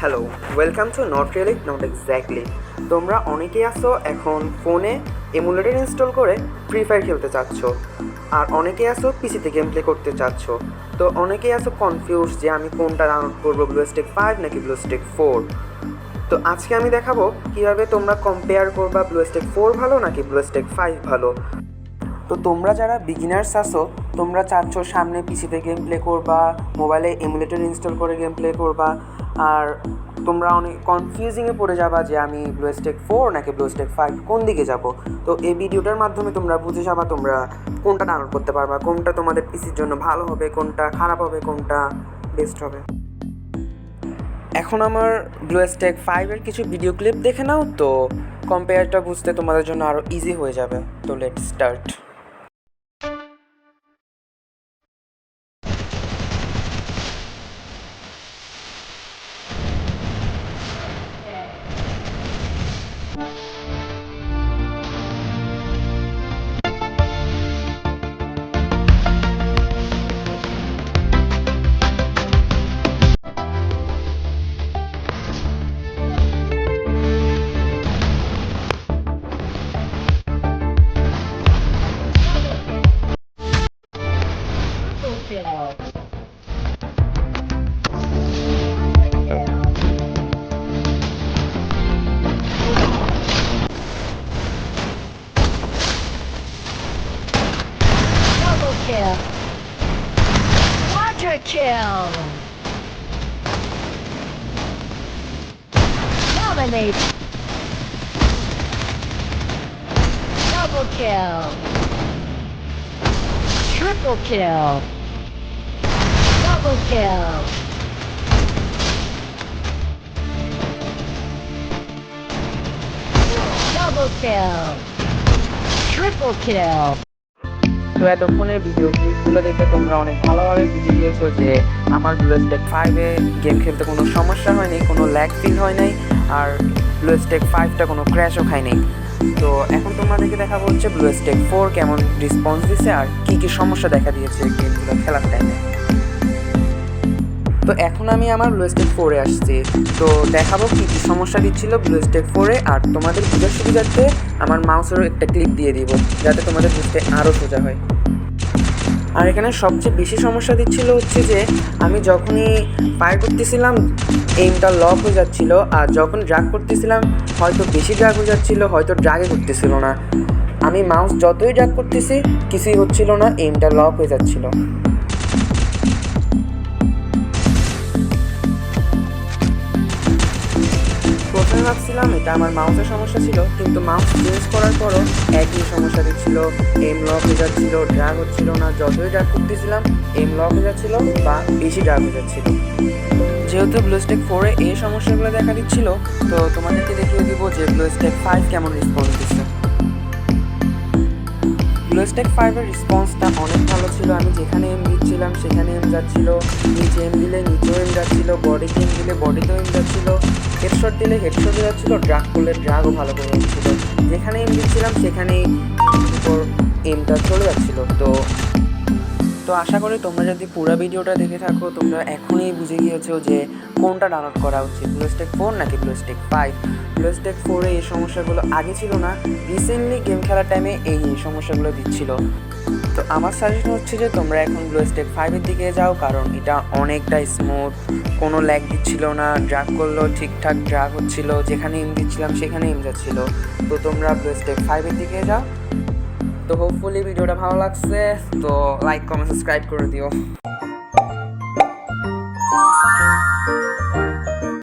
Hello, welcome to not really not exactly. তোমরা অনেকেই আছো এখন ফোনে এমুলেটর ইনস্টল করে ফ্রি ফায়ার খেলতে চাচ্ছ, আর অনেকেই আছো পিসিতে গেম প্লে করতে চাচ্ছ। তো অনেকেই আছো কনফিউজ যে আমি কোনটা ডাউনলোড করবো, ব্লুস্টেক 5 নাকি ব্লুস্টেক 4। তো আজকে আমি দেখাবো কীভাবে তোমরা কম্পেয়ার করবা ব্লুস্টেক 4 ভালো নাকি ব্লুস্টেক 5 ভালো। তো তোমরা যারা বিগিনার্স আছো, তোমরা চাচ্ছ সামনে পিসিতে গেম প্লে করবা, মোবাইলে এমুলেটর ইনস্টল করে গেম প্লে করবা, আর তোমরা অনেক কনফিউজিংয়ে পড়ে যাবা যে আমি ব্লুস্টেক 4 নাকি ব্লুস্টেক 5 কোন দিকে যাব। তো এই ভিডিওটার মাধ্যমে তোমরা বুঝে যাবা তোমরা কোনটা ডাউনলোড করতে পারবা, কোনটা তোমাদের পিসির জন্য ভালো হবে, কোনটা খারাপ হবে, কোনটা বেস্ট হবে। এখন আমার ব্লুস্টেক 5-এর কিছু ভিডিও ক্লিপ দেখে নাও, তো কম্পেয়ারটা বুঝতে তোমাদের জন্য আরও ইজি হয়ে যাবে। তো let's start. Kill. Quadra kill. Dominate. Double kill. Triple kill. Double kill. Double kill. Triple kill. তো এতক্ষণের ভিডিও ক্লিপগুলো দেখে তোমরা অনেক ভালোভাবে বুঝে গিয়েছো যে আমার ব্লুস্টেক 5-এ গেম খেলতে কোনো সমস্যা হয়নি, কোনো ল্যাগ ফিল হয় নাই, আর ব্লুস্টেক 5টা কোনো ক্র্যাশও খায়নি। তো এখন তোমাদেরকে দেখাবো হচ্ছে ব্লুস্টেক 4 কেমন রেসপন্স দিচ্ছে আর কী কী সমস্যা দেখা দিয়েছে গেমগুলো খেলার টাইমে। তো এখন আমি আমার ব্লুস্টেক 4-এ আসছি, তো দেখাবো কী কী সমস্যা দিচ্ছিল ব্লুস্টেক 4-এ, আর তোমাদের বুঝার সুবিধার্থে আমার মাউসেরও একটা ক্লিক দিয়ে দিব যাতে তোমাদের বুঝতে আরও সোজা হয়। আর এখানে সবচেয়ে বেশি সমস্যা দিচ্ছিল হচ্ছে যে আমি যখনই ফায়ার করতেছিলাম এইমটা লক হয়ে যাচ্ছিল, আর যখন ড্রাগ করতেছিলাম হয়তো বেশি ড্রাগ হয়ে যাচ্ছিল, হয়তো ড্রাগে করতেছিল না। আমি মাউস যতই ড্রাগ করতেছি কিছুই হচ্ছিল না, এইমটা লক হয়ে যাচ্ছিল। প্রথমে ভাবছিলাম এটা আমার মাউসের সমস্যা ছিল, কিন্তু মাউস চেঞ্জ করার পরও একই সমস্যা দিচ্ছিল, এম লক হয়ে যাচ্ছিল, ড্রাগ হচ্ছিল না। যতই ড্রাগ করতেছিলাম এম লক হয়ে যাচ্ছিল বা বেশি ড্রাগ হয়ে যাচ্ছিল। যেহেতু ব্লুস্টেক 4-এ এই সমস্যাগুলো দেখা দিচ্ছিল, তো তোমাদেরকে দেখিয়ে দিব যে ব্লুস্টেক 5 কেমন রেসপন্স দিচ্ছে। ব্লুস্টেক 5-এর রেসপন্সটা অনেক ভালো ছিল। আমি যেখানে এম দিচ্ছিলাম সেখানে এম যাচ্ছিল, নিচে এম দিলে নিচেও এম যাচ্ছিল, বডিতে এম দিলে বডিতেও এম যাচ্ছিল, হেডশট দিলে হেডশটও যাচ্ছিল, ড্রাগ করলে ড্রাগও ভালো করে যাচ্ছিল। যেখানে এম দিচ্ছিলাম সেখানেই উপর এমটা চলে যাচ্ছিল। তো আশা করি তোমরা যদি পুরো ভিডিওটা দেখে থাকো তোমরা এখনই বুঝে গিয়েছো যে কোনটা ডাউনলোড করা উচিত, ব্লুস্টেক 4 নাকি ব্লুস্টেক 5। ব্লুস্টেক 4-এ এই সমস্যাগুলো আগে ছিল না, রিসেন্টলি গেম খেলার টাইমে এই সমস্যাগুলো দিচ্ছিল। তো আমার সাজেশন হচ্ছে যে তোমরা এখন ব্লুস্টেক 5-এর দিকে যাও, কারণ এটা অনেকটা স্মুথ, কোনো ল্যাগ দিচ্ছিল না, ড্রাগ করলেও ঠিকঠাক ড্রাগ হচ্ছিল, যেখানে এম দিচ্ছিলাম সেখানে এম যাচ্ছিল। তো তোমরা ব্লুস্টেক 5-এর দিকে যাও। তো হোপফুলি ভিডিওটা ভালো লাগছে, তো লাইক কমেন্ট সাবস্ক্রাইব করে দিও।